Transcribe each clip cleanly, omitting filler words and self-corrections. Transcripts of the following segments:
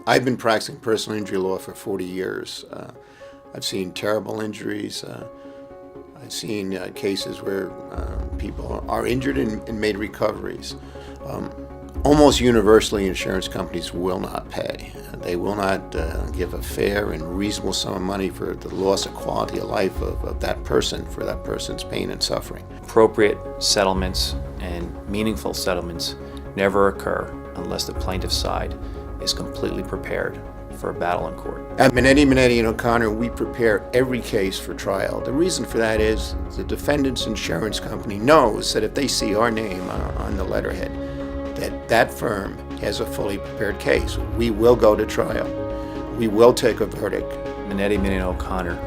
I've been practicing personal injury law for 40 years. I've seen terrible injuries. I've seen cases where people are injured and made recoveries. Almost universally, insurance companies will not pay. They will not give a fair and reasonable sum of money for the loss of quality of life of that person, for that person's pain and suffering. Appropriate settlements and meaningful settlements never occur unless the plaintiff's side is completely prepared for a battle in court. At Mainetti, and O'Connor, we prepare every case for trial. The reason for that is the defendant's insurance company knows that if they see our name on the letterhead, that firm has a fully prepared case. We will go to trial. We will take a verdict. Mainetti, O'Connor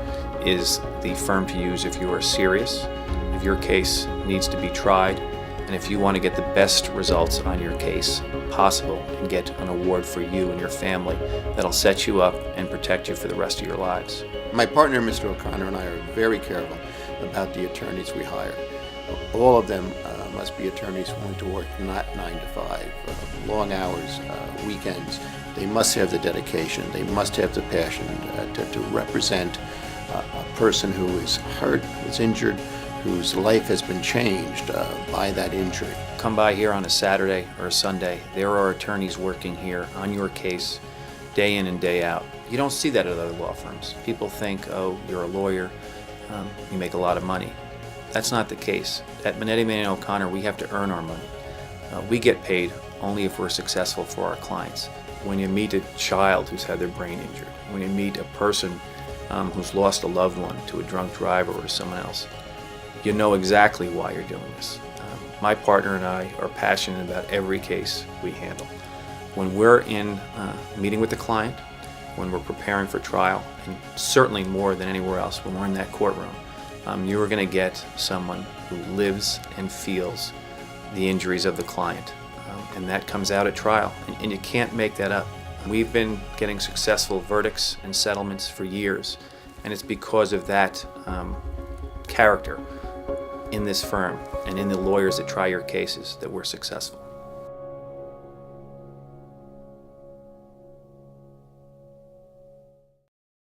is the firm to use if you are serious, if your case needs to be tried, and if you want to get the best results on your case possible and get an award for you and your family that'll set you up and protect you for the rest of your lives. My partner, Mr. O'Connor, and I are very careful about the attorneys we hire. All of them must be attorneys willing to work not 9 to 5, long hours, weekends. They must have the dedication. They must have the passion to represent a person who is hurt, who's injured, whose life has been changed by that injury. Come by here on a Saturday or a Sunday. There are attorneys working here on your case day in and day out. You don't see that at other law firms. People think, oh, you're a lawyer, you make a lot of money. That's not the case. At Mainetti, O'Connor, we have to earn our money. We get paid only if we're successful for our clients. When you meet a child who's had their brain injured, when you meet a person who's lost a loved one to a drunk driver or to someone else, you know exactly why you're doing this. My partner and I are passionate about every case we handle. When we're in meeting with the client, when we're preparing for trial, and certainly more than anywhere else when we're in that courtroom, you are going to get someone who lives and feels the injuries of the client. And that comes out at trial, and you can't make that up. We've been getting successful verdicts and settlements for years, and it's because of that character in this firm and in the lawyers that try your cases that we're successful.